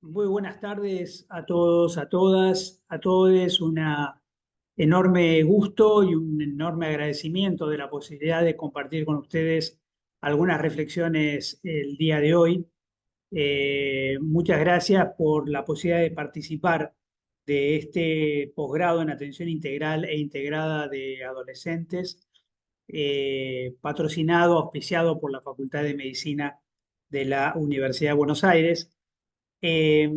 Muy buenas tardes a todos, a todas, a todos. Una enorme gusto y un enorme agradecimiento de la posibilidad de compartir con ustedes algunas reflexiones el día de hoy. Muchas gracias por la posibilidad de participar de este posgrado en atención integral e integrada de adolescentes, patrocinado, auspiciado por la Facultad de Medicina de la Universidad de Buenos Aires. Eh,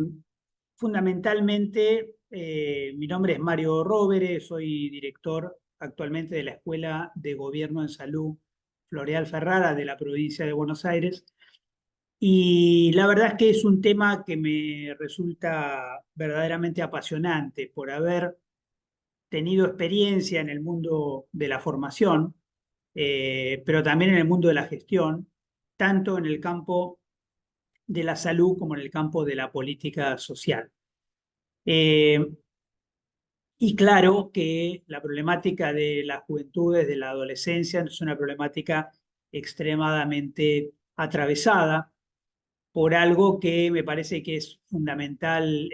Fundamentalmente, mi nombre es Mario Rovere, soy director actualmente de la Escuela de Gobierno en Salud Floreal Ferrara de la provincia de Buenos Aires. Y la verdad es que es un tema que me resulta verdaderamente apasionante por haber tenido experiencia en el mundo de la formación, pero también en el mundo de la gestión, tanto en el campo de la salud como en el campo de la política social. Eh, y claro que la problemática de las juventudes, de la adolescencia, es una problemática extremadamente atravesada por algo que me parece que es fundamental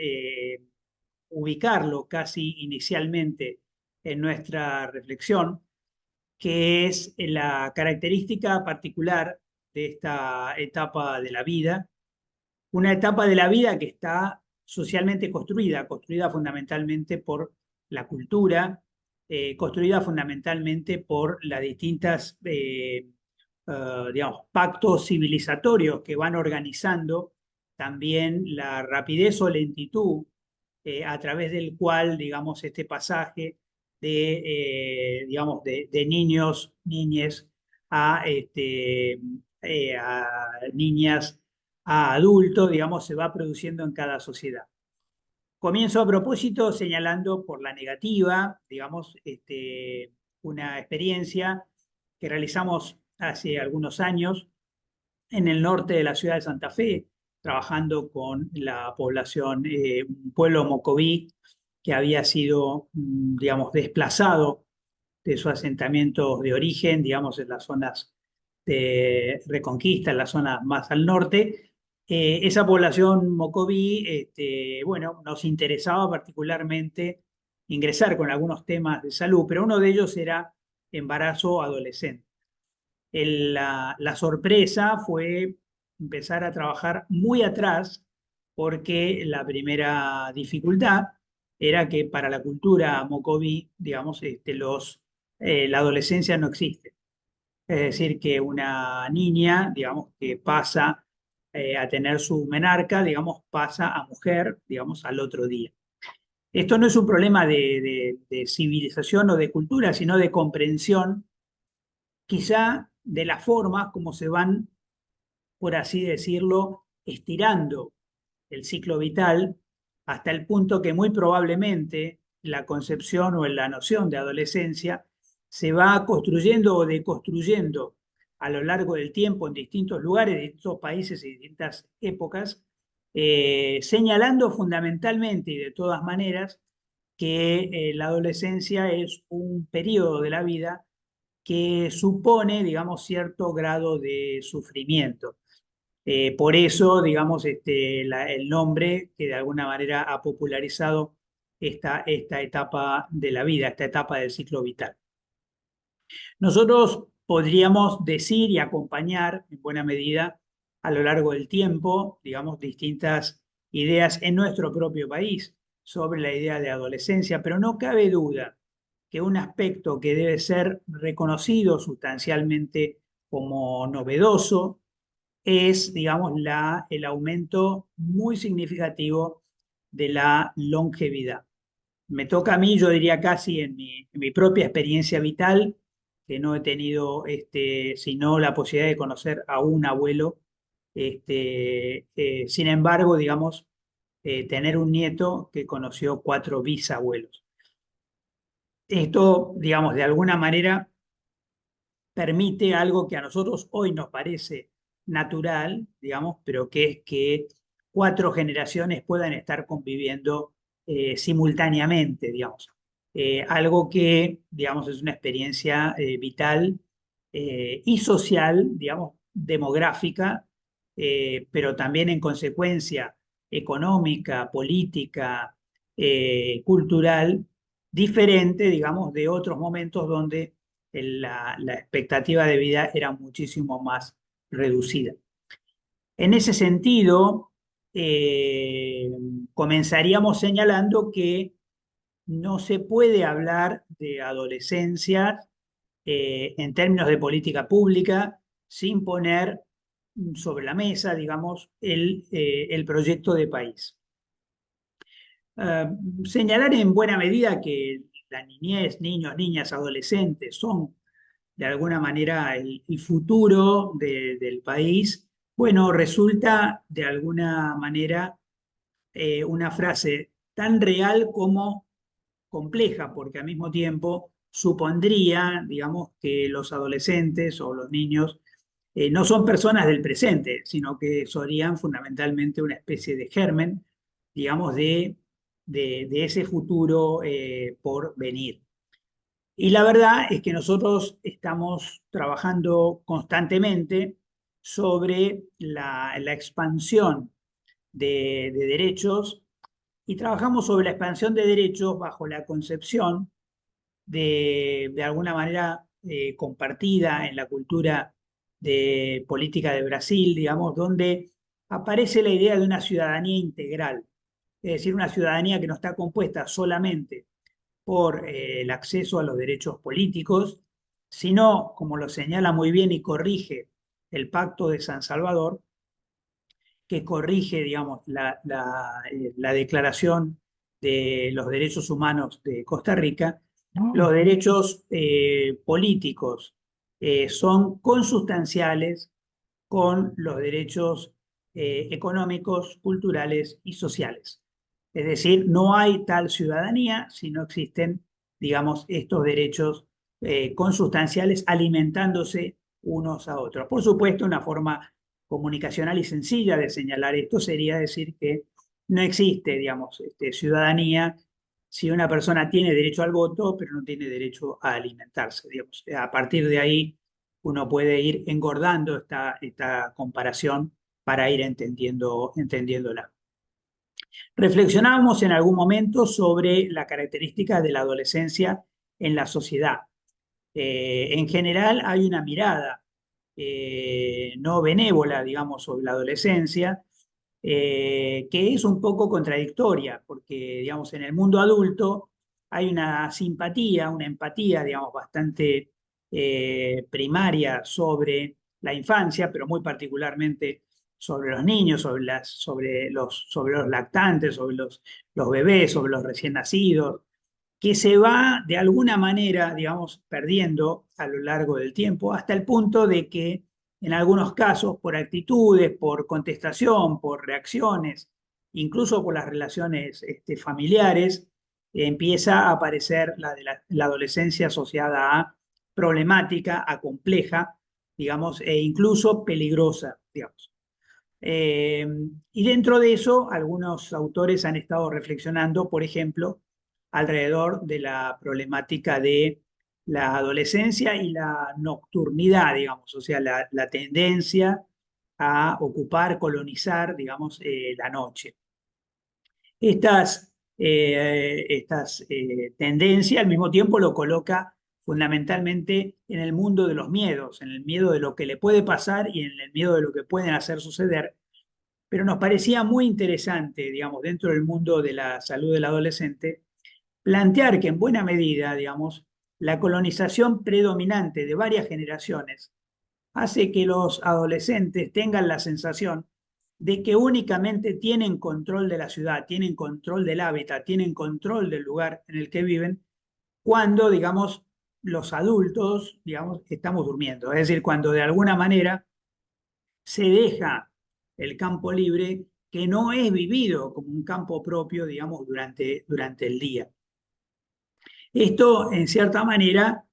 ubicarlo casi inicialmente en nuestra reflexión, que es la característica particular de esta etapa de la vida, una etapa de la vida que está socialmente construida, construida fundamentalmente por la cultura, construida fundamentalmente por las distintas, digamos, pactos civilizatorios que van organizando también la rapidez o lentitud a través del cual, digamos, este pasaje digamos, de niños, niñes a niñas a adultos, digamos, se va produciendo en cada sociedad. Comienzo a propósito señalando por la negativa, digamos, una experiencia que realizamos hace algunos años en el norte de la ciudad de Santa Fe, trabajando con la población, un pueblo mocoví que había sido, digamos, desplazado de sus asentamientos de origen, digamos, en las zonas de Reconquista, en las zonas más al norte. Esa población mocoví, bueno, nos interesaba particularmente ingresar con algunos temas de salud, pero uno de ellos era embarazo adolescente. La sorpresa fue empezar a trabajar muy atrás porque la primera dificultad era que para la cultura mocoví, digamos, la adolescencia no existe. Es decir, que una niña, digamos, que pasa a tener su menarca, digamos, pasa a mujer, digamos, al otro día. Esto no es un problema de civilización o de cultura, sino de comprensión, quizá de las formas como se van, por así decirlo, estirando el ciclo vital hasta el punto que muy probablemente la concepción o la noción de adolescencia se va construyendo o deconstruyendo a lo largo del tiempo en distintos lugares, distintos países y distintas épocas, señalando fundamentalmente y de todas maneras que la adolescencia es un periodo de la vida que supone, digamos, cierto grado de sufrimiento. Por eso, digamos, el nombre que de alguna manera ha popularizado esta etapa de la vida, esta etapa del ciclo vital. Nosotros podríamos decir y acompañar en buena medida a lo largo del tiempo, digamos, distintas ideas en nuestro propio país sobre la idea de adolescencia, pero no cabe duda que un aspecto que debe ser reconocido sustancialmente como novedoso es, digamos, el aumento muy significativo de la longevidad. Me toca a mí, yo diría casi en mi propia experiencia vital, que no he tenido sino la posibilidad de conocer a un abuelo. Sin embargo, digamos, tener un nieto que conoció cuatro bisabuelos. Esto, digamos, de alguna manera permite algo que a nosotros hoy nos parece natural, digamos, pero que es que cuatro generaciones puedan estar conviviendo simultáneamente, digamos. Algo que, digamos, es una experiencia vital y social, digamos, demográfica, pero también en consecuencia económica, política, cultural, diferente, digamos, de otros momentos donde la expectativa de vida era muchísimo más reducida. En ese sentido, eh, comenzaríamos señalando que no se puede hablar de adolescencia en términos de política pública sin poner sobre la mesa, digamos, el proyecto de país. Eh, Señalar en buena medida que la niñez, niños, niñas, adolescentes son de alguna manera el futuro del país, bueno, resulta de alguna manera una frase tan real como compleja, porque al mismo tiempo supondría, digamos, que los adolescentes o los niños no son personas del presente, sino que serían fundamentalmente una especie de germen, digamos, de ese futuro por venir. Y la verdad es que nosotros estamos trabajando constantemente sobre la expansión de derechos y trabajamos sobre la expansión de derechos bajo la concepción de alguna manera compartida en la cultura de política de Brasil, digamos, donde aparece la idea de una ciudadanía integral, es decir, una ciudadanía que no está compuesta solamente por el acceso a los derechos políticos, sino, como lo señala muy bien y corrige el Pacto de San Salvador, que corrige, digamos, la Declaración de los Derechos Humanos de Costa Rica, los derechos políticos son consustanciales con los derechos económicos, culturales y sociales. Es decir, no hay tal ciudadanía si no existen, digamos, estos derechos consustanciales alimentándose unos a otros. Por supuesto, una forma comunicacional y sencilla de señalar esto sería decir que no existe, digamos, ciudadanía si una persona tiene derecho al voto, pero no tiene derecho a alimentarse, digamos. A partir de ahí uno puede ir engordando esta comparación para ir entendiéndola. Reflexionábamos en algún momento sobre la característica de la adolescencia en la sociedad. En general hay una mirada no benévola, digamos, sobre la adolescencia, que es un poco contradictoria, porque, digamos, en el mundo adulto hay una simpatía, una empatía, digamos, bastante primaria sobre la infancia, pero muy particularmente sobre los niños, sobre los lactantes, sobre los bebés, sobre los recién nacidos, que se va de alguna manera, digamos, perdiendo a lo largo del tiempo, hasta el punto de que en algunos casos, por actitudes, por contestación, por reacciones, incluso por las relaciones familiares, empieza a aparecer la adolescencia asociada a problemática, a compleja, digamos, e incluso peligrosa, digamos. Eh, y dentro de eso, algunos autores han estado reflexionando, por ejemplo, alrededor de la problemática de la adolescencia y la nocturnidad, digamos, o sea, la tendencia a ocupar, colonizar, digamos, la noche. Estas tendencias al mismo tiempo lo coloca fundamentalmente en el mundo de los miedos, en el miedo de lo que le puede pasar y en el miedo de lo que pueden hacer suceder, pero nos parecía muy interesante, digamos, dentro del mundo de la salud del adolescente, plantear que en buena medida, digamos, la colonización predominante de varias generaciones hace que los adolescentes tengan la sensación de que únicamente tienen control de la ciudad, tienen control del hábitat, tienen control del lugar en el que viven, cuando, digamos, los adultos, digamos, estamos durmiendo. Es decir, cuando de alguna manera se deja el campo libre que no es vivido como un campo propio, digamos, durante el día. Esto, en cierta manera,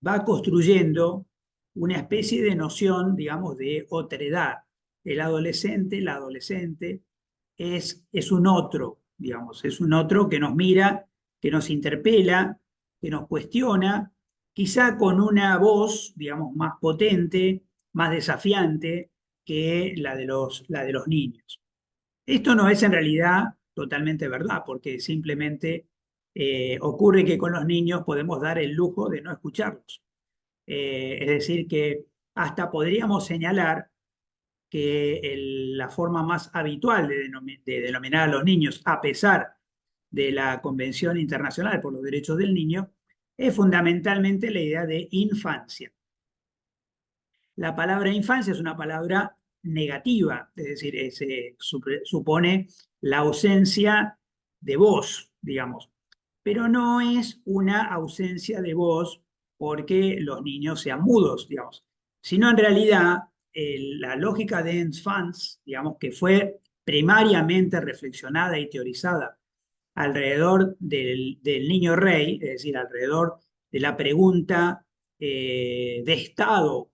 va construyendo una especie de noción, digamos, de otredad. La adolescente es un otro, digamos, es un otro que nos mira, que nos interpela, que nos cuestiona, quizá con una voz, digamos, más potente, más desafiante que la de los niños. Esto no es en realidad totalmente verdad, porque simplemente ocurre que con los niños podemos dar el lujo de no escucharlos. Es decir, que hasta podríamos señalar que la forma más habitual de denominar a los niños, a pesar de la Convención Internacional por los Derechos del Niño, es fundamentalmente la idea de infancia. La palabra infancia es una palabra negativa, es decir, supone la ausencia de voz, digamos, pero no es una ausencia de voz porque los niños sean mudos, digamos, sino en realidad la lógica de Enfants, digamos, que fue primariamente reflexionada y teorizada alrededor del niño rey, es decir, alrededor de la pregunta de Estado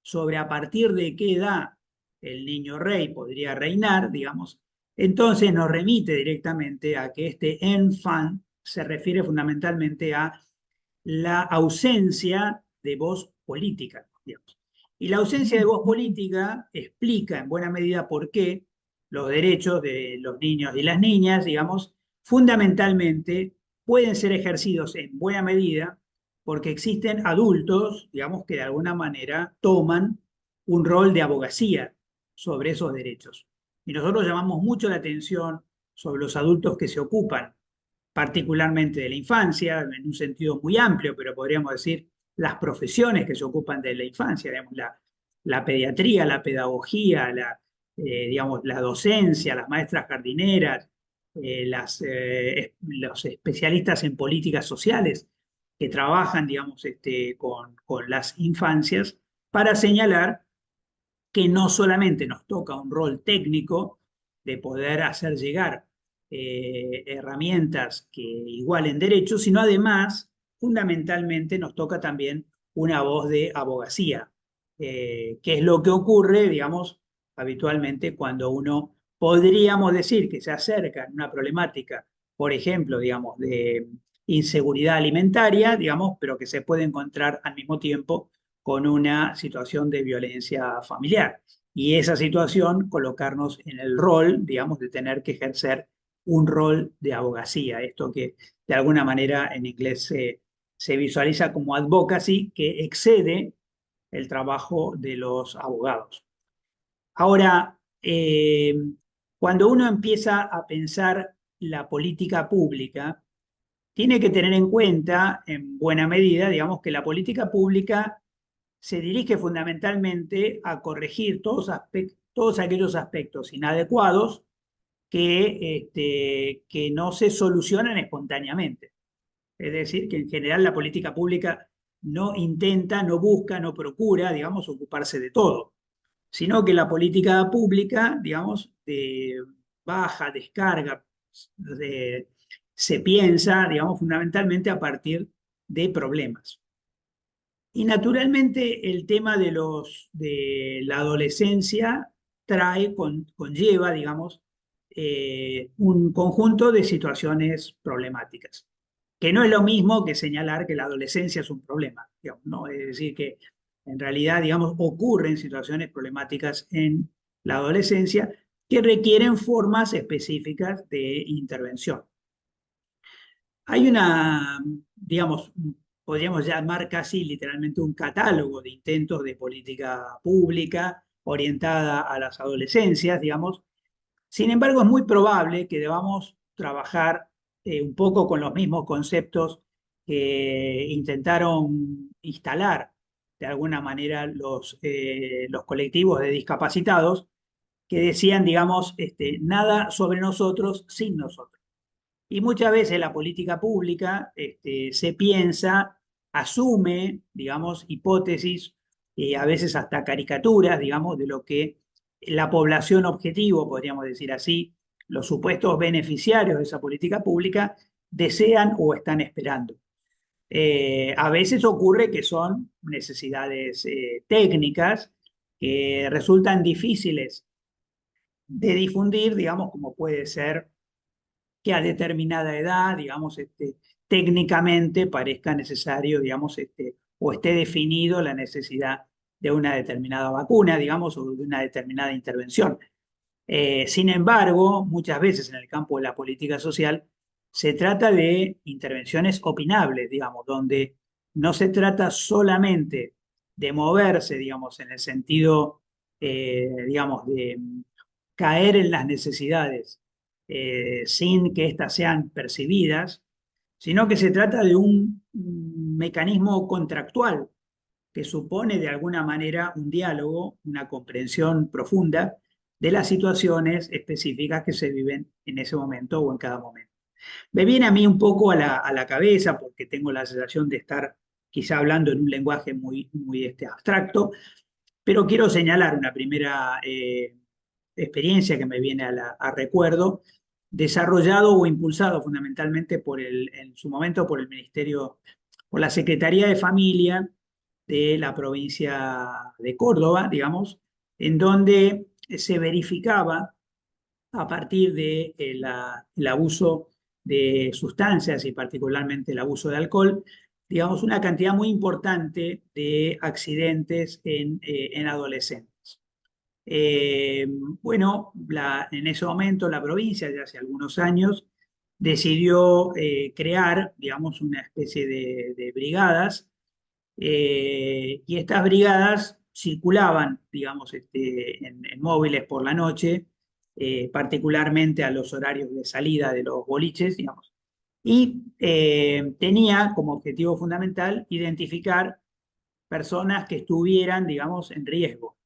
sobre a partir de qué edad el niño rey podría reinar, digamos, entonces nos remite directamente a que este enfant se refiere fundamentalmente a la ausencia de voz política, digamos. Y la ausencia de voz política explica en buena medida por qué los derechos de los niños y las niñas, digamos, fundamentalmente pueden ser ejercidos en buena medida porque existen adultos, digamos, que de alguna manera toman un rol de abogacía sobre esos derechos. Y nosotros llamamos mucho la atención sobre los adultos que se ocupan particularmente de la infancia, en un sentido muy amplio, pero podríamos decir las profesiones que se ocupan de la infancia, digamos, la pediatría, la pedagogía, digamos, la docencia, las maestras jardineras, los especialistas en políticas sociales que trabajan, digamos, con las infancias, para señalar que no solamente nos toca un rol técnico de poder hacer llegar herramientas que igualen derechos, sino además, fundamentalmente, nos toca también una voz de abogacía, que es lo que ocurre, digamos, habitualmente cuando uno podríamos decir que se acerca a una problemática, por ejemplo, digamos, de inseguridad alimentaria, digamos, pero que se puede encontrar al mismo tiempo con una situación de violencia familiar. Y esa situación, colocarnos en el rol, digamos, de tener que ejercer un rol de abogacía. Esto que de alguna manera en inglés se visualiza como advocacy, que excede el trabajo de los abogados. Ahora, cuando uno empieza a pensar la política pública, tiene que tener en cuenta, en buena medida, digamos, que la política pública se dirige fundamentalmente a corregir todos aquellos aspectos inadecuados que no se solucionan espontáneamente. Es decir, que en general la política pública no intenta, no busca, no procura, digamos, ocuparse de todo, sino que la política pública, digamos, baja, descarga, de- se piensa, digamos, fundamentalmente a partir de problemas. Y naturalmente el tema de la adolescencia conlleva, digamos, un conjunto de situaciones problemáticas, que no es lo mismo que señalar que la adolescencia es un problema, digamos, ¿no? Es decir, que en realidad, digamos, ocurren situaciones problemáticas en la adolescencia que requieren formas específicas de intervención. Hay digamos, podríamos llamar casi literalmente un catálogo de intentos de política pública orientada a las adolescencias, digamos. Sin embargo, es muy probable que debamos trabajar un poco con los mismos conceptos que intentaron instalar de alguna manera los colectivos de discapacitados, que decían, digamos, nada sobre nosotros sin nosotros. Y muchas veces la política pública se piensa, asume, digamos, hipótesis, a veces hasta caricaturas, digamos, de lo que la población objetivo, podríamos decir así, los supuestos beneficiarios de esa política pública desean o están esperando. A veces ocurre que son necesidades técnicas que resultan difíciles de difundir, digamos, como puede ser que a determinada edad, digamos, técnicamente parezca necesario, digamos, o esté definido la necesidad de una determinada vacuna, digamos, o de una determinada intervención. Sin embargo, muchas veces en el campo de la política social se trata de intervenciones opinables, digamos, donde no se trata solamente de moverse, digamos, en el sentido, digamos, de caer en las necesidades sin que éstas sean percibidas, sino que se trata de un mecanismo contractual que supone de alguna manera un diálogo, una comprensión profunda de las situaciones específicas que se viven en ese momento o en cada momento. Me viene a mí un poco a la cabeza, porque tengo la sensación de estar quizá hablando en un lenguaje muy abstracto, pero quiero señalar una primera experiencia que me viene a recuerdo, desarrollado o impulsado fundamentalmente en su momento por el Ministerio, por la Secretaría de Familia de la provincia de Córdoba, digamos, en donde se verificaba a partir de el abuso de sustancias y particularmente el abuso de alcohol, digamos, una cantidad muy importante de accidentes en adolescentes. Eh, bueno, en ese momento la provincia, ya hace algunos años, decidió crear, digamos, una especie de brigadas y estas brigadas circulaban, digamos, en móviles por la noche, particularmente a los horarios de salida de los boliches, digamos, y tenía como objetivo fundamental identificar personas que estuvieran, digamos, en riesgo.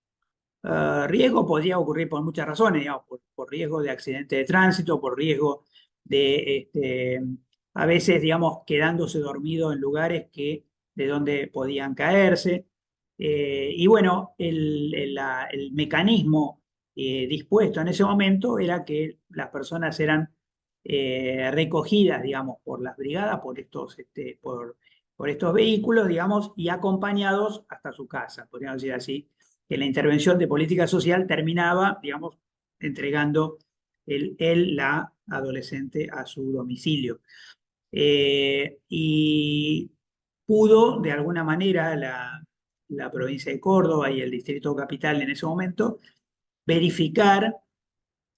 Riesgo podría ocurrir por muchas razones, digamos, por riesgo de accidente de tránsito, por riesgo de, a veces, digamos, quedándose dormido en lugares de donde podían caerse. Y bueno, el mecanismo dispuesto en ese momento era que las personas eran recogidas, digamos, por las brigadas, por estos vehículos, digamos, y acompañados hasta su casa, podríamos decir así, que la intervención de política social terminaba, digamos, entregando la adolescente a su domicilio. Y pudo, de alguna manera, la provincia de Córdoba y el distrito capital en ese momento, verificar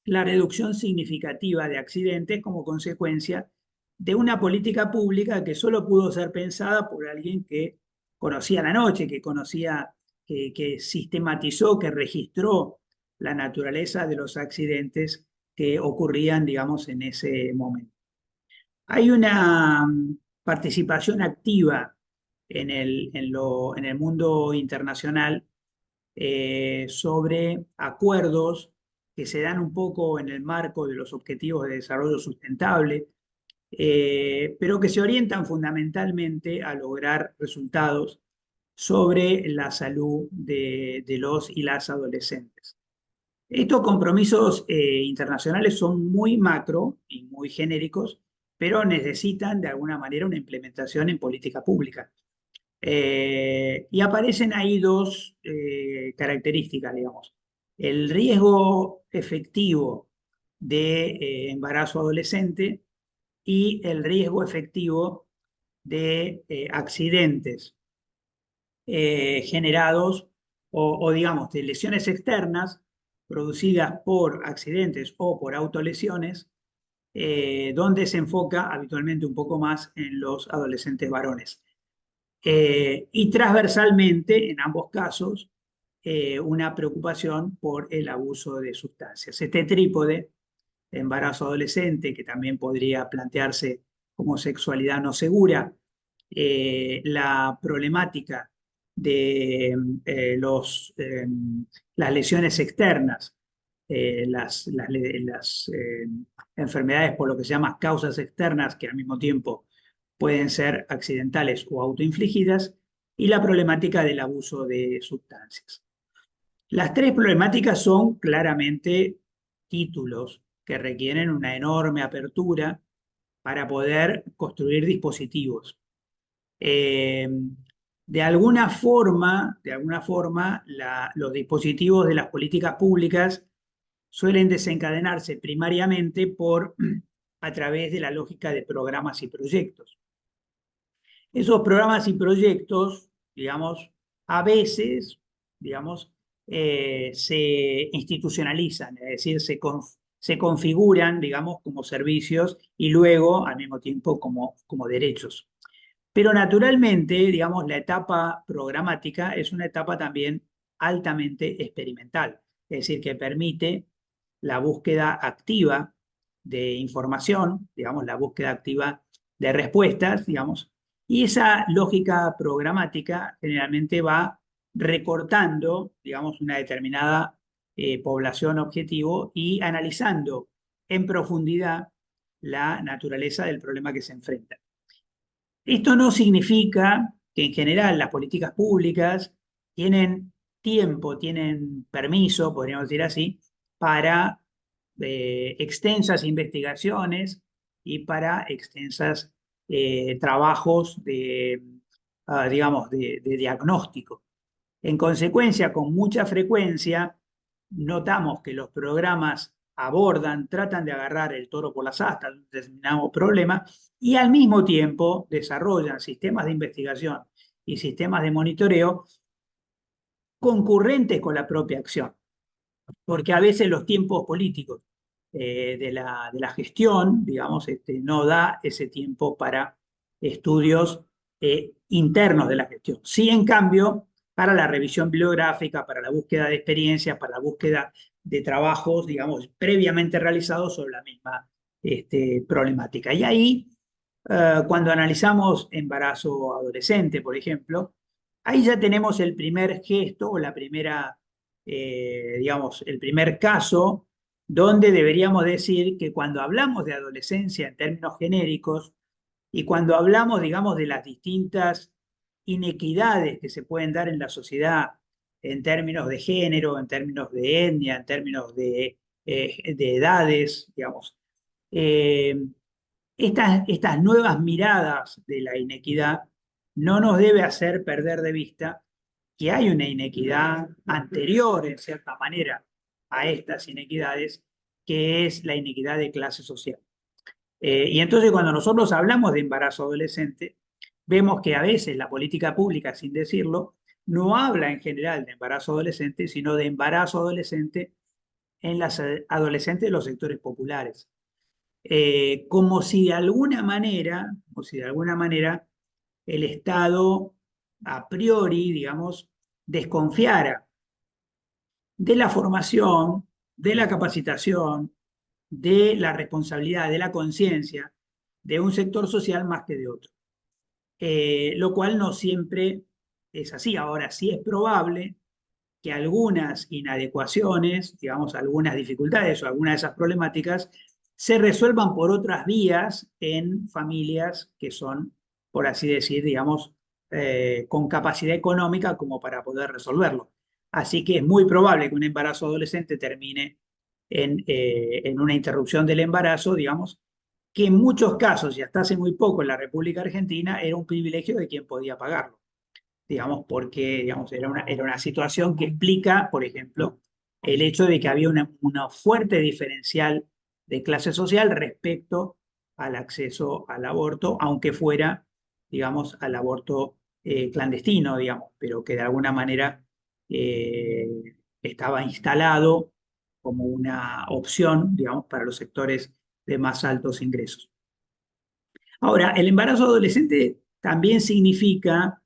la reducción significativa de accidentes como consecuencia de una política pública que solo pudo ser pensada por alguien que conocía la noche, que conocía, que sistematizó, que registró la naturaleza de los accidentes que ocurrían, digamos, en ese momento. Hay una participación activa en el mundo internacional sobre acuerdos que se dan un poco en el marco de los objetivos de desarrollo sustentable, pero que se orientan fundamentalmente a lograr resultados sobre la salud de los y las adolescentes. Estos compromisos internacionales son muy macro y muy genéricos, pero necesitan de alguna manera una implementación en política pública. Y aparecen ahí dos características, digamos. El riesgo efectivo de embarazo adolescente y el riesgo efectivo de accidentes generados digamos, de lesiones externas producidas por accidentes o por autolesiones, donde se enfoca habitualmente un poco más en los adolescentes varones. Y transversalmente, en ambos casos, una preocupación por el abuso de sustancias. Este trípode, embarazo adolescente, que también podría plantearse como sexualidad no segura, la problemática de las lesiones externas, las enfermedades por lo que se llama causas externas, que al mismo tiempo pueden ser accidentales o autoinfligidas, y la problemática del abuso de sustancias. Las tres problemáticas son claramente títulos que requieren una enorme apertura para poder construir dispositivos. Eh, los dispositivos de las políticas públicas suelen desencadenarse primariamente a través de la lógica de programas y proyectos. Esos programas y proyectos, digamos, a veces, digamos, se institucionalizan, es decir, se configuran, digamos, como servicios y luego, al mismo tiempo, como derechos. Pero naturalmente, digamos, la etapa programática es una etapa también altamente experimental, es decir, que permite la búsqueda activa de información, digamos, la búsqueda activa de respuestas, digamos, y esa lógica programática generalmente va recortando, digamos, una determinada población objetivo y analizando en profundidad la naturaleza del problema que se enfrenta. Esto no significa que en general las políticas públicas tienen tiempo, tienen permiso, podríamos decir así, para extensas investigaciones y para extensas trabajos digamos, de diagnóstico. En consecuencia, con mucha frecuencia, notamos que los programas abordan, tratan de agarrar el toro por las astas, un determinado problema, y al mismo tiempo desarrollan sistemas de investigación y sistemas de monitoreo concurrentes con la propia acción, porque a veces los tiempos políticos de la gestión, digamos, no da ese tiempo para estudios internos de la gestión. Sí, en cambio, para la revisión bibliográfica, para la búsqueda de experiencias, para la búsqueda de trabajos, digamos, previamente realizados sobre la misma problemática. Y ahí, cuando analizamos embarazo adolescente, por ejemplo, ahí ya tenemos el primer gesto o la primera, digamos, el primer caso donde deberíamos decir que cuando hablamos de adolescencia en términos genéricos y cuando hablamos, digamos, de las distintas inequidades que se pueden dar en la sociedad en términos de género, en términos de etnia, en términos de edades, digamos, eh, estas nuevas miradas de la inequidad no nos debe hacer perder de vista que hay una inequidad anterior, en cierta manera, a estas inequidades, que es la inequidad de clase social. Y entonces cuando nosotros hablamos de embarazo adolescente, vemos que a veces la política pública, sin decirlo, no habla en general de embarazo adolescente, sino de embarazo adolescente en las adolescentes de los sectores populares. Como si de alguna manera, como si de alguna manera el Estado a priori, digamos, desconfiara de la formación, de la capacitación, de la responsabilidad, de la conciencia de un sector social más que de otro. Lo cual no siempre es así. Ahora sí es probable que algunas inadecuaciones, digamos, algunas dificultades o algunas de esas problemáticas se resuelvan por otras vías en familias que son, por así decir, digamos, con capacidad económica como para poder resolverlo. Así que es muy probable que un embarazo adolescente termine en una interrupción del embarazo, digamos, que en muchos casos, y hasta hace muy poco en la República Argentina, era un privilegio de quien podía pagarlo, digamos, porque digamos, era una situación que explica, por ejemplo, el hecho de que había una fuerte diferencial de clase social respecto al acceso al aborto, aunque fuera, digamos, al aborto clandestino, digamos, pero que de alguna manera eh, estaba instalado como una opción, digamos, para los sectores de más altos ingresos. Ahora, el embarazo adolescente también significa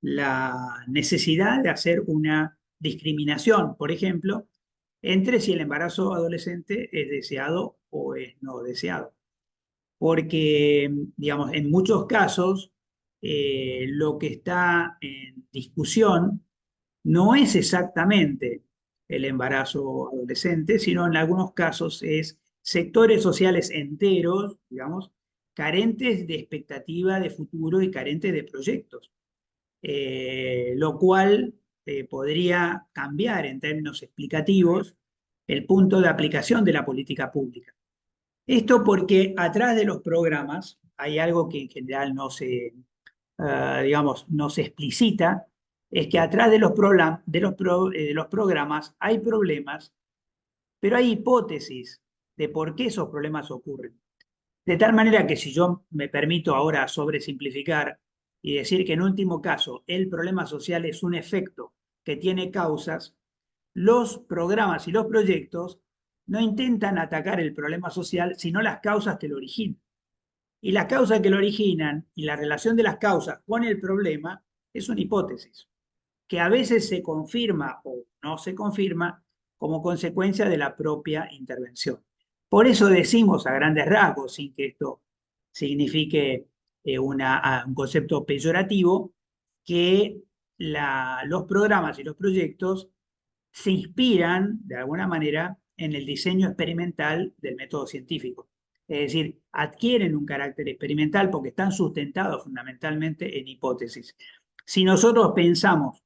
la necesidad de hacer una discriminación, por ejemplo, entre si el embarazo adolescente es deseado o es no deseado. Porque, digamos, en muchos casos lo que está en discusión no es exactamente el embarazo adolescente, sino en algunos casos es sectores sociales enteros, digamos, carentes de expectativa de futuro y carentes de proyectos, lo cual podría cambiar en términos explicativos el punto de aplicación de la política pública. Esto porque atrás de los programas hay algo que en general digamos, no se explicita, es que atrás de los programas hay problemas, pero hay hipótesis de por qué esos problemas ocurren. De tal manera que si yo me permito ahora sobresimplificar y decir que en último caso el problema social es un efecto que tiene causas, los programas y los proyectos no intentan atacar el problema social, sino las causas que lo originan. Y las causas que lo originan y la relación de las causas con el problema es una hipótesis que a veces se confirma o no se confirma como consecuencia de la propia intervención. Por eso decimos a grandes rasgos, sin que esto signifique un concepto peyorativo, que los programas y los proyectos se inspiran de alguna manera en el diseño experimental del método científico. Es decir, adquieren un carácter experimental porque están sustentados fundamentalmente en hipótesis. Si nosotros pensamos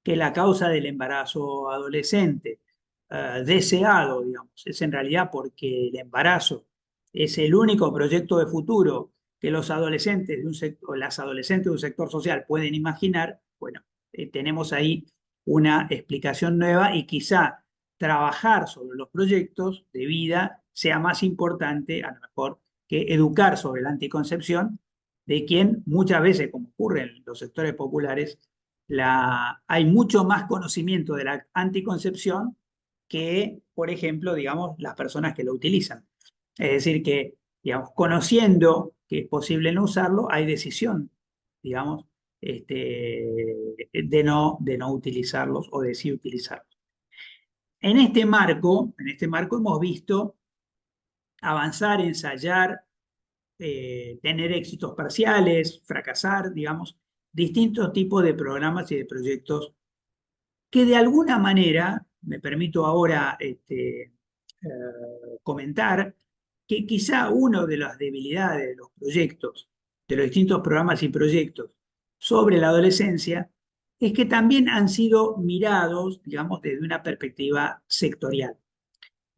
que la causa del embarazo adolescente deseado, digamos, es en realidad porque el embarazo es el único proyecto de futuro que los adolescentes de un sector, las adolescentes de un sector social pueden imaginar, bueno, tenemos ahí una explicación nueva y quizá trabajar sobre los proyectos de vida sea más importante, a lo mejor, que educar sobre la anticoncepción, de quien muchas veces, como ocurre en los sectores populares, hay mucho más conocimiento de la anticoncepción que, por ejemplo, digamos, las personas que lo utilizan. Es decir, que, digamos, conociendo que es posible no usarlo, hay decisión, digamos, de no utilizarlos o de sí utilizarlos. En este marco hemos visto avanzar, ensayar, tener éxitos parciales, fracasar, digamos, distintos tipos de programas y de proyectos que de alguna manera, me permito ahora comentar, que quizá una de las debilidades de los proyectos, de los distintos programas y proyectos sobre la adolescencia, es que también han sido mirados, digamos, desde una perspectiva sectorial.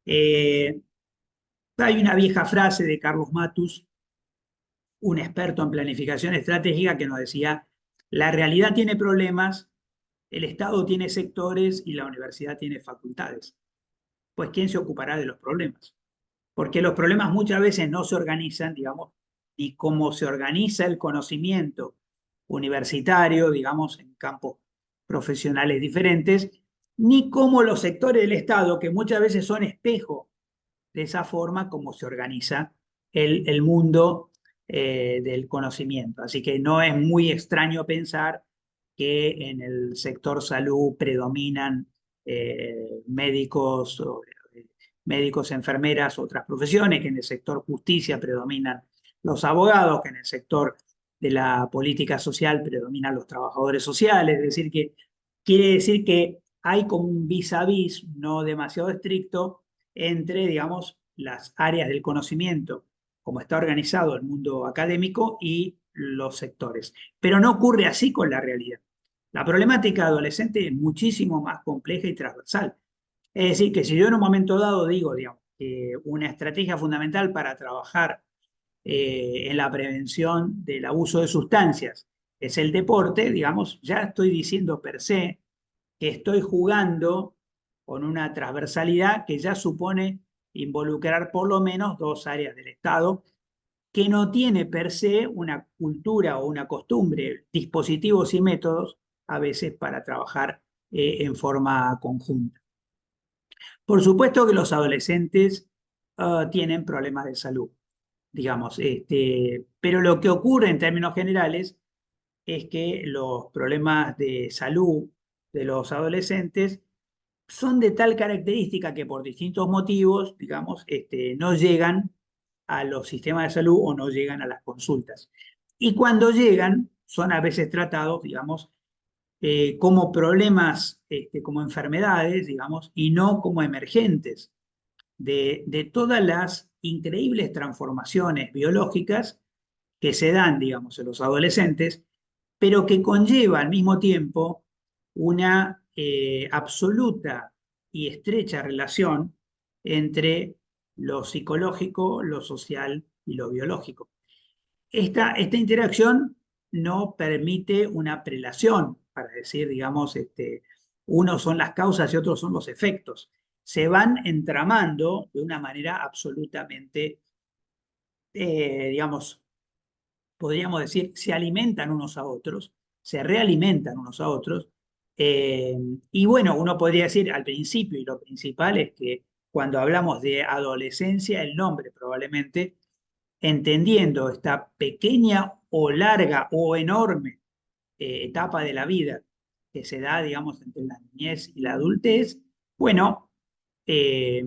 Eh, Hay una vieja frase de Carlos Matus, un experto en planificación estratégica, que nos decía, la realidad tiene problemas, el Estado tiene sectores y la universidad tiene facultades. Pues ¿quién se ocupará de los problemas? Porque los problemas muchas veces no se organizan, digamos, y cómo se organiza el conocimiento universitario, digamos, en campos profesionales diferentes, ni cómo los sectores del Estado, que muchas veces son espejo de esa forma como se organiza el mundo del conocimiento. Así que no es muy extraño pensar que en el sector salud predominan médicos, médicos, enfermeras, otras profesiones, que en el sector justicia predominan los abogados, que en el sector de la política social predominan los trabajadores sociales, es decir, que quiere decir que hay como un vis a vis no demasiado estricto entre, digamos, las áreas del conocimiento, como está organizado el mundo académico, y los sectores. Pero no ocurre así con la realidad. La problemática adolescente es muchísimo más compleja y transversal. Es decir, que si yo en un momento dado digo, digamos, que una estrategia fundamental para trabajar en la prevención del abuso de sustancias es el deporte, digamos, ya estoy diciendo per se que estoy jugando con una transversalidad que ya supone involucrar por lo menos dos áreas del Estado, que no tiene per se una cultura o una costumbre, dispositivos y métodos a veces para trabajar en forma conjunta. Por supuesto que los adolescentes tienen problemas de salud, digamos, pero lo que ocurre en términos generales es que los problemas de salud de los adolescentes son de tal característica que por distintos motivos, digamos, no llegan a los sistemas de salud o no llegan a las consultas. Y cuando llegan, son a veces tratados, digamos, como problemas, como enfermedades, digamos, y no como emergentes de todas las increíbles transformaciones biológicas que se dan, digamos, en los adolescentes, pero que conlleva al mismo tiempo una absoluta y estrecha relación entre lo psicológico, lo social y lo biológico. Esta interacción no permite una prelación, para decir, digamos, unos son las causas y otros son los efectos. Se van entramando de una manera absolutamente, digamos, podríamos decir, se alimentan unos a otros, se realimentan unos a otros, Eh, y bueno, uno podría decir al principio, y lo principal es que cuando hablamos de adolescencia, el nombre probablemente, entendiendo esta pequeña o larga o enorme etapa de la vida que se da, digamos, entre la niñez y la adultez, bueno, eh,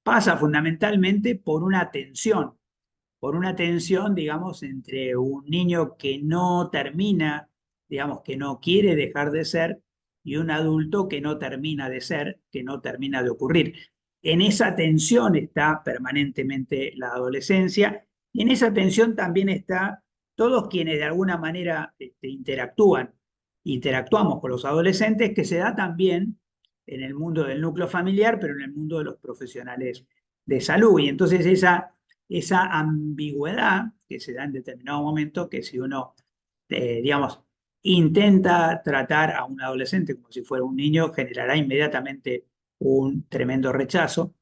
pasa fundamentalmente por una tensión, digamos, entre un niño que no termina, digamos, que no quiere dejar de ser, y un adulto que no termina de ser, que no termina de ocurrir. En esa tensión está permanentemente la adolescencia, y en esa tensión también está todos quienes de alguna manera interactuamos con los adolescentes, que se da también en el mundo del núcleo familiar, pero en el mundo de los profesionales de salud. Y entonces esa ambigüedad que se da en determinado momento, que si uno, digamos, intenta tratar a un adolescente como si fuera un niño, generará inmediatamente un tremendo rechazo,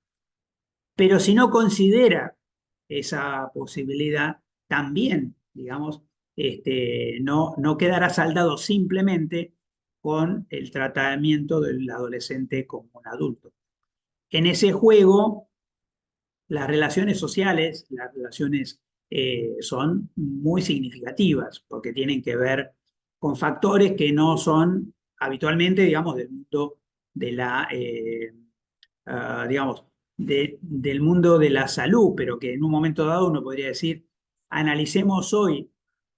pero si no considera esa posibilidad, también, digamos, no quedará saldado simplemente con el tratamiento del adolescente como un adulto. En ese juego, las relaciones sociales, las relaciones son muy significativas porque tienen que ver con factores que no son habitualmente, digamos, del mundo de la, digamos, del mundo de la salud, pero que en un momento dado uno podría decir, analicemos hoy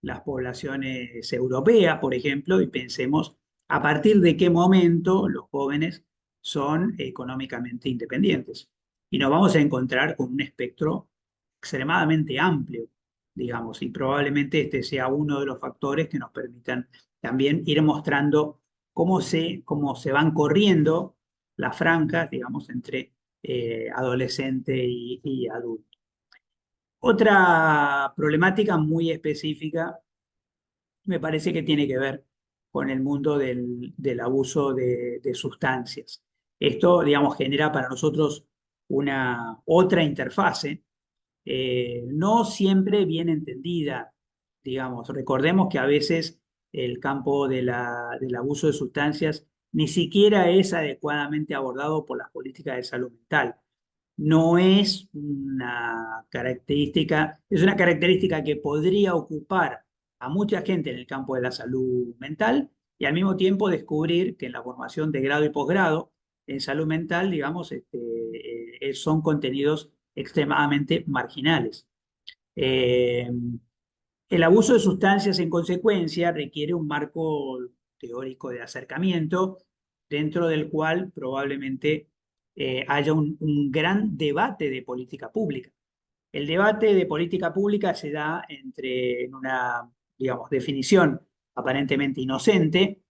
las poblaciones europeas, por ejemplo, y pensemos a partir de qué momento los jóvenes son económicamente independientes. Y nos vamos a encontrar con un espectro extremadamente amplio, digamos, y probablemente este sea uno de los factores que nos permitan también ir mostrando cómo se van corriendo las franjas, digamos, entre adolescente y adulto. Otra problemática muy específica me parece que tiene que ver con el mundo del abuso de sustancias. Esto, digamos, genera para nosotros una otra interfase, no siempre bien entendida, digamos. Recordemos que a veces el campo del abuso de sustancias ni siquiera es adecuadamente abordado por las políticas de salud mental. No es una característica, es una característica que podría ocupar a mucha gente en el campo de la salud mental y al mismo tiempo descubrir que en la formación de grado y posgrado en salud mental, digamos, son contenidos extremadamente marginales. Eh, el abuso de sustancias, en consecuencia, requiere un marco teórico de acercamiento dentro del cual probablemente haya un gran debate de política pública. El debate de política pública se da en una, digamos, definición aparentemente inocente,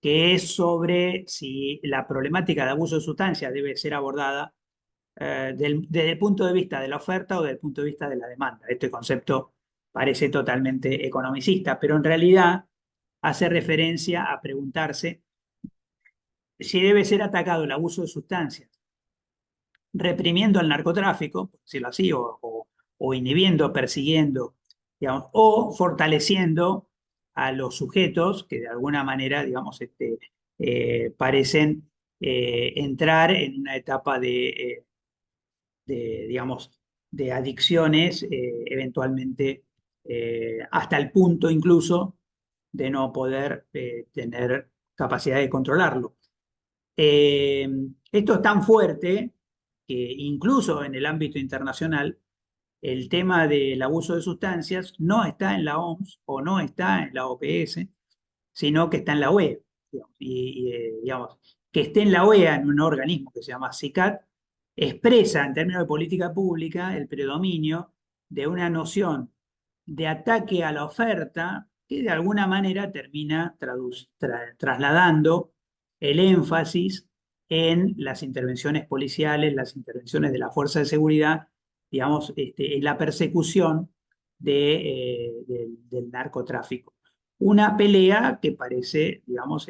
que es sobre si la problemática de abuso de sustancias debe ser abordada desde el punto de vista de la oferta o desde el punto de vista de la demanda. Este concepto parece totalmente economicista, pero en realidad hace referencia a preguntarse si debe ser atacado el abuso de sustancias reprimiendo al narcotráfico, por decirlo así, o inhibiendo, persiguiendo, digamos, o fortaleciendo a los sujetos que de alguna manera, digamos, parecen entrar en una etapa digamos, de adicciones, eventualmente hasta el punto incluso de no poder tener capacidad de controlarlo. Eh, Esto es tan fuerte que incluso en el ámbito internacional el tema del abuso de sustancias no está en la OMS o no está en la OPS, sino que está en la OEA. Digamos, que esté en la OEA, en un organismo que se llama CICAT, expresa en términos de política pública el predominio de una noción de ataque a la oferta que de alguna manera termina trasladando el énfasis en las intervenciones policiales, las intervenciones de la fuerza de seguridad, digamos, en la persecución del narcotráfico. Una pelea que parece, digamos,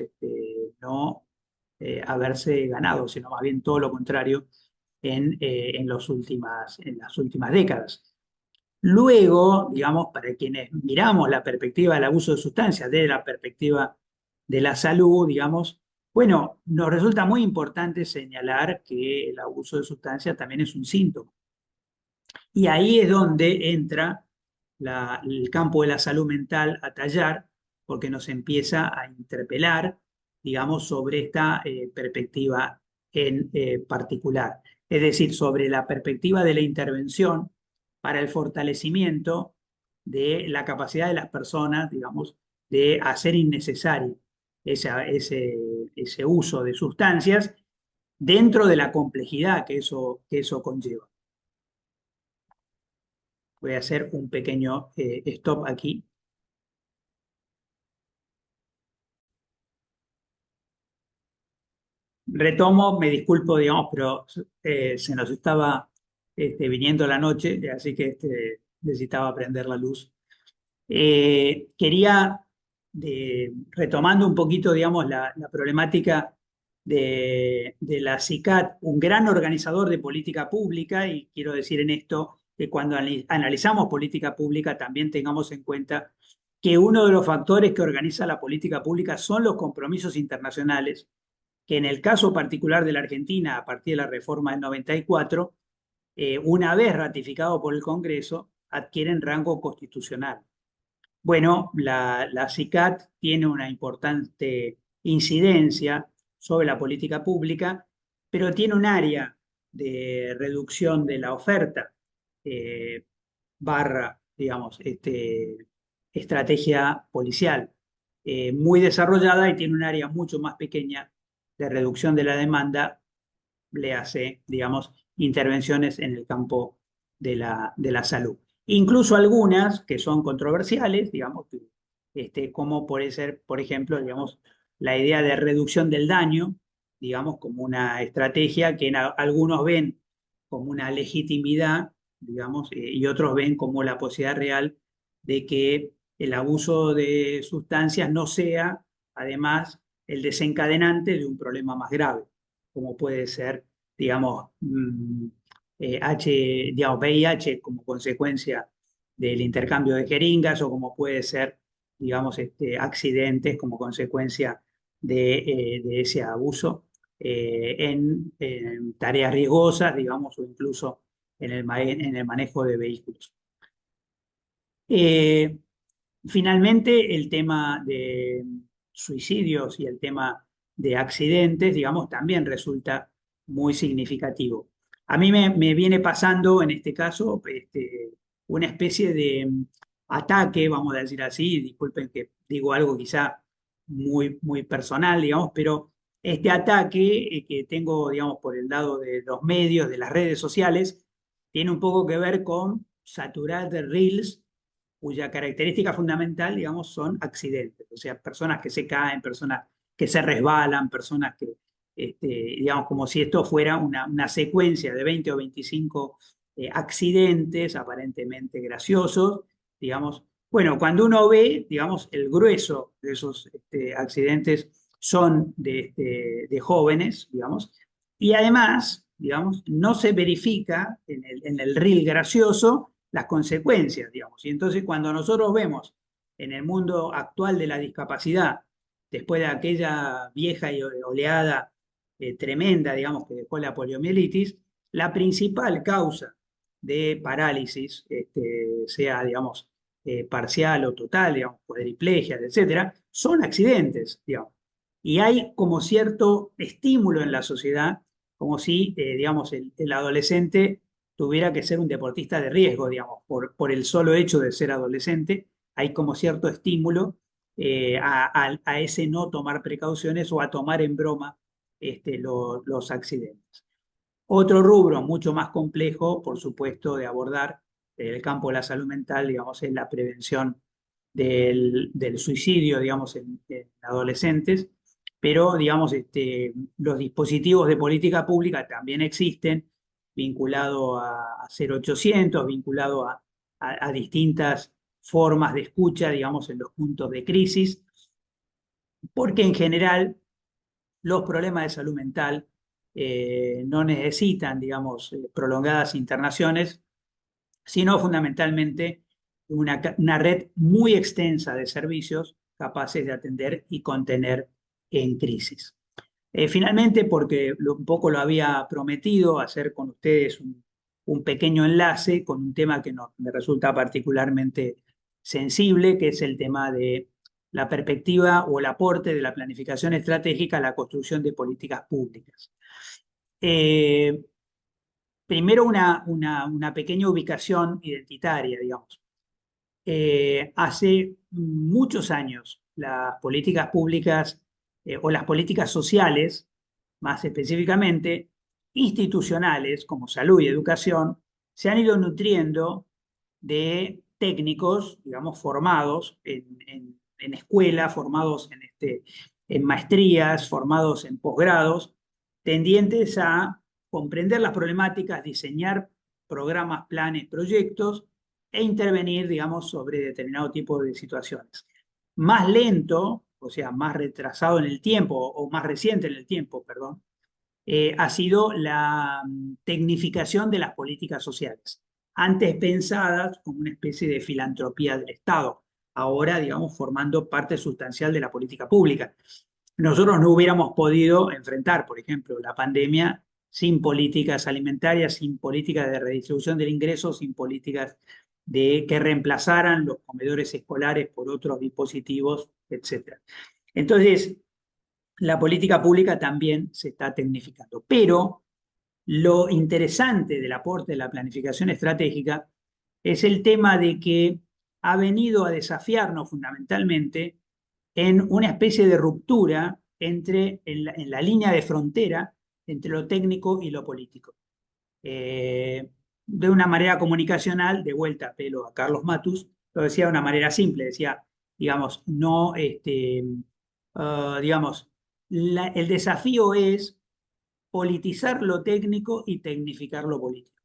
no haberse ganado, sino más bien todo lo contrario en las últimas décadas. Luego, digamos, para quienes miramos la perspectiva del abuso de sustancias desde la perspectiva de la salud, digamos, Bueno, nos resulta muy importante señalar que el abuso de sustancias también es un síntoma. Y ahí es donde entra el campo de la salud mental a tallar, porque nos empieza a interpelar, digamos, sobre esta perspectiva en particular. Es decir, sobre la perspectiva de la intervención para el fortalecimiento de la capacidad de las personas, digamos, de hacer innecesario ese uso de sustancias dentro de la complejidad que eso conlleva. Voy a hacer un pequeño stop aquí. Retomo, me disculpo, digamos, pero se nos estaba viniendo la noche, así que necesitaba prender la luz. Quería, retomando un poquito, digamos, la problemática de la CICAT, un gran organizador de política pública, y quiero decir en esto que cuando analizamos política pública también tengamos en cuenta que uno de los factores que organiza la política pública son los compromisos internacionales, que en el caso particular de la Argentina, a partir de la reforma del 94, una vez ratificado por el Congreso, adquieren rango constitucional. Bueno, la CICAT tiene una importante incidencia sobre la política pública, pero tiene un área de reducción de la oferta eh, barra, digamos, estrategia policial muy desarrollada y tiene un área mucho más pequeña de reducción de la demanda, le hace, digamos, intervenciones en el campo de la salud. Incluso algunas que son controversiales, digamos, como puede ser, por ejemplo, digamos, la idea de reducción del daño, digamos, como una estrategia que algunos ven como una legitimidad, digamos, y otros ven como la posibilidad real de que el abuso de sustancias no sea, además, el desencadenante de un problema más grave, como puede ser, digamos, digamos, VIH como consecuencia del intercambio de jeringas o como puede ser, digamos, accidentes como consecuencia de ese abuso en tareas riesgosas, digamos, o incluso en el manejo de vehículos. Eh, Finalmente, el tema de suicidios y el tema de accidentes, digamos, también resulta muy significativo. A mí me viene pasando, en este caso, una especie de ataque, vamos a decir así, disculpen que digo algo quizá muy personal, digamos, pero este ataque que tengo, digamos, por el lado de los medios, de las redes sociales, tiene un poco que ver con saturar de reels cuya característica fundamental, digamos, son accidentes, o sea, personas que se caen, personas que se resbalan, personas que, digamos, como si esto fuera una secuencia de 20 o 25 accidentes aparentemente graciosos, digamos. Bueno, cuando uno ve, digamos, el grueso de esos accidentes son de jóvenes, digamos, y además, digamos, no se verifica en el reel gracioso las consecuencias, digamos. Y entonces cuando nosotros vemos en el mundo actual de la discapacidad, después de aquella vieja y oleada tremenda, digamos, que dejó la poliomielitis, la principal causa de parálisis, sea, digamos, parcial o total, digamos, cuadriplegia, etcétera, son accidentes, digamos. Y hay como cierto estímulo en la sociedad, como si, digamos, el adolescente tuviera que ser un deportista de riesgo, digamos, por el solo hecho de ser adolescente, hay como cierto estímulo a ese no tomar precauciones o a tomar en broma los accidentes. Otro rubro mucho más complejo, por supuesto, de abordar el campo de la salud mental, digamos, es la prevención del suicidio, digamos, en adolescentes, pero, digamos, los dispositivos de política pública también existen, vinculado a 0800, vinculado a distintas formas de escucha, digamos, en los puntos de crisis, porque en general los problemas de salud mental no necesitan, digamos, prolongadas internaciones, sino fundamentalmente una red muy extensa de servicios capaces de atender y contener en crisis. Finalmente, porque un poco lo había prometido, hacer con ustedes un pequeño enlace con un tema que me resulta particularmente sensible, que es el tema de la perspectiva o el aporte de la planificación estratégica a la construcción de políticas públicas. Eh, Primero, una pequeña ubicación identitaria, digamos. Hace muchos años, las políticas públicas o las políticas sociales, más específicamente, institucionales, como salud y educación, se han ido nutriendo de técnicos, digamos, formados en escuela, formados en maestrías, formados en posgrados, tendientes a comprender las problemáticas, diseñar programas, planes, proyectos e intervenir, digamos, sobre determinado tipo de situaciones. Más lento, o sea, más retrasado en el tiempo, o más reciente en el tiempo, perdón, ha sido la tecnificación de las políticas sociales, antes pensadas como una especie de filantropía del Estado, ahora, digamos, formando parte sustancial de la política pública. Nosotros no hubiéramos podido enfrentar, por ejemplo, la pandemia sin políticas alimentarias, sin políticas de redistribución del ingreso, sin políticas de que reemplazaran los comedores escolares por otros dispositivos, etcétera. Entonces, la política pública también se está tecnificando. Pero lo interesante del aporte de la planificación estratégica es el tema de que ha venido a desafiarnos fundamentalmente en una especie de ruptura en la línea de frontera entre lo técnico y lo político. De una manera comunicacional, de vuelta pelo a Carlos Matus, lo decía de una manera simple, decía, digamos, no, digamos, el desafío es politizar lo técnico y tecnificar lo político.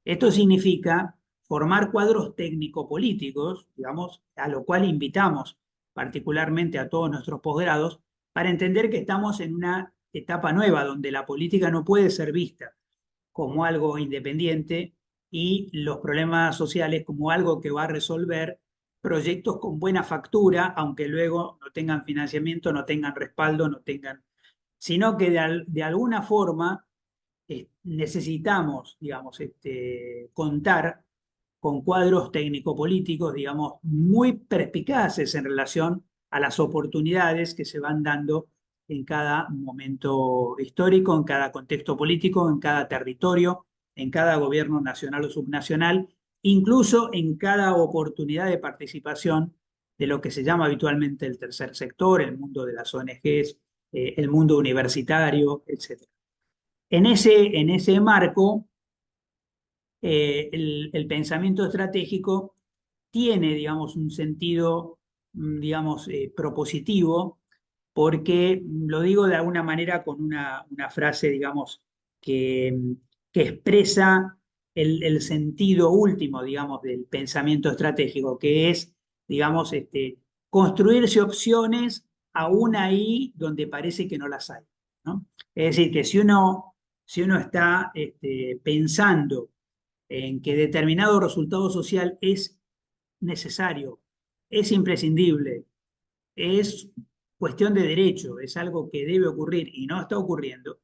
Esto significa formar cuadros técnico-políticos, digamos, a lo cual invitamos particularmente a todos nuestros posgrados, para entender que estamos en una etapa nueva donde la política no puede ser vista como algo independiente y los problemas sociales como algo que va a resolver proyectos con buena factura, aunque luego no tengan financiamiento, no tengan respaldo, no tengan, sino que de alguna forma necesitamos, digamos, contar con cuadros técnico-políticos, digamos, muy perspicaces en relación a las oportunidades que se van dando en cada momento histórico, en cada contexto político, en cada territorio, en cada gobierno nacional o subnacional, incluso en cada oportunidad de participación de lo que se llama habitualmente el tercer sector, el mundo de las ONGs, el mundo universitario, etc. En ese marco, el pensamiento estratégico tiene, digamos, un sentido, digamos, propositivo, porque lo digo de alguna manera con una frase, digamos, que, que expresa el sentido último, digamos, del pensamiento estratégico, que es, digamos, construirse opciones aún ahí donde parece que no las hay, ¿no? Es decir, que si uno está pensando en que determinado resultado social es necesario, es imprescindible, es cuestión de derecho, es algo que debe ocurrir y no está ocurriendo,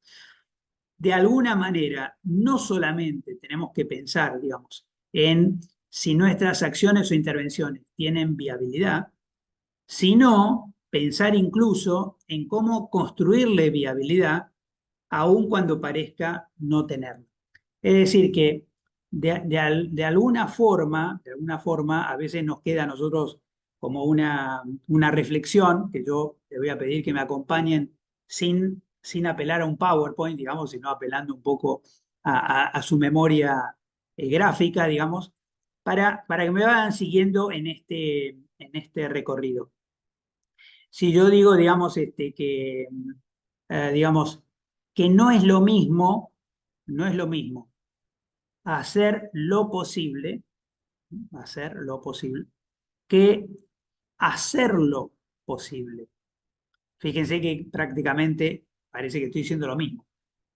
de alguna manera no solamente tenemos que pensar, digamos, en si nuestras acciones o intervenciones tienen viabilidad, sino pensar incluso en cómo construirle viabilidad aun cuando parezca no tenerla. Es decir, que de alguna forma, a veces nos queda a nosotros como una reflexión, que yo le voy a pedir que me acompañen sin apelar a un PowerPoint, digamos, sino apelando un poco a su memoria gráfica, digamos, para que me vayan siguiendo en este recorrido. Si yo digo, digamos, digamos, que no es lo mismo, no es lo mismo hacer lo posible, hacer lo posible, que hacerlo posible. Fíjense que prácticamente parece que estoy diciendo lo mismo.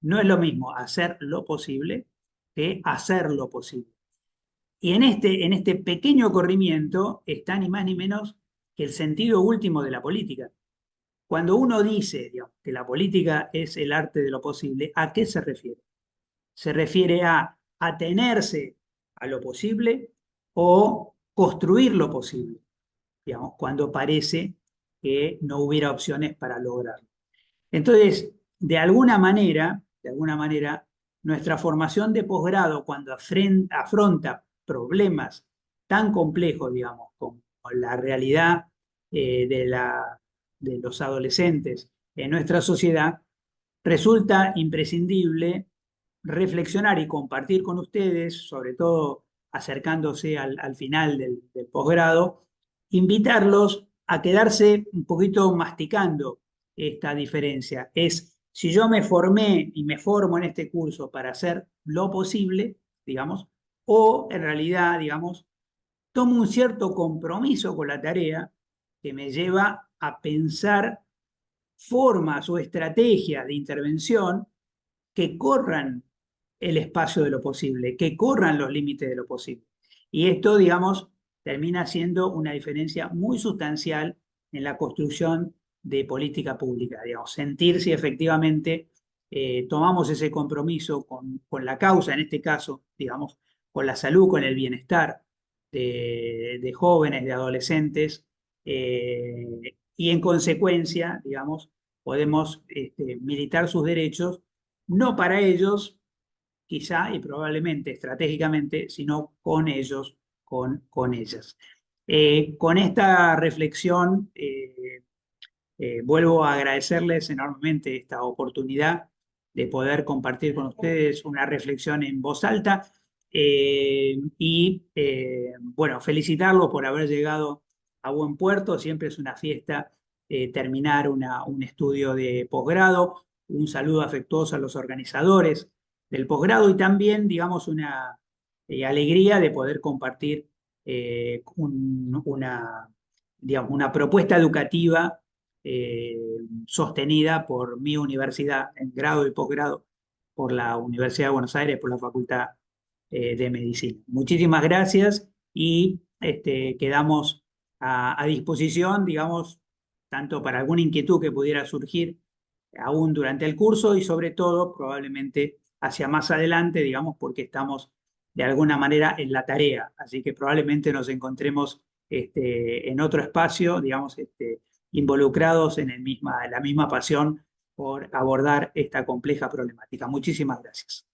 No es lo mismo hacer lo posible que hacer lo posible. Y en este pequeño corrimiento está ni más ni menos que el sentido último de la política. Cuando uno dice, digamos, que la política es el arte de lo posible, ¿a qué se refiere? Se refiere a atenerse a lo posible o construir lo posible, digamos, cuando parece que no hubiera opciones para lograrlo. Entonces, de alguna manera, nuestra formación de posgrado, cuando afronta problemas tan complejos, digamos, como la realidad de los adolescentes en nuestra sociedad, resulta imprescindible reflexionar y compartir con ustedes, sobre todo acercándose al final del posgrado, invitarlos a quedarse un poquito masticando esta diferencia. Es, si yo me formé y me formo en este curso para hacer lo posible, digamos, o en realidad, digamos, tomo un cierto compromiso con la tarea que me lleva a pensar formas o estrategias de intervención que corran el espacio de lo posible, que corran los límites de lo posible. Y esto, digamos, termina siendo una diferencia muy sustancial en la construcción de política pública, digamos, sentir si efectivamente tomamos ese compromiso con la causa, en este caso, digamos, con la salud, con el bienestar de jóvenes, de adolescentes, y en consecuencia, digamos, podemos militar sus derechos, no para ellos, quizá y probablemente estratégicamente, sino con ellos, con ellas. Con esta reflexión, vuelvo a agradecerles enormemente esta oportunidad de poder compartir con ustedes una reflexión en voz alta bueno, felicitarlos por haber llegado a buen puerto. Siempre es una fiesta terminar un estudio de posgrado. Un saludo afectuoso a los organizadores del posgrado y también, digamos, una alegría de poder compartir digamos, una propuesta educativa eh, sostenida por mi universidad en grado y posgrado, por la Universidad de Buenos Aires, por la Facultad de Medicina. Muchísimas gracias y quedamos a disposición, digamos, tanto para alguna inquietud que pudiera surgir aún durante el curso y sobre todo probablemente hacia más adelante, digamos, porque estamos de alguna manera en la tarea, así que probablemente nos encontremos en otro espacio, digamos, involucrados en la misma pasión por abordar esta compleja problemática. Muchísimas gracias.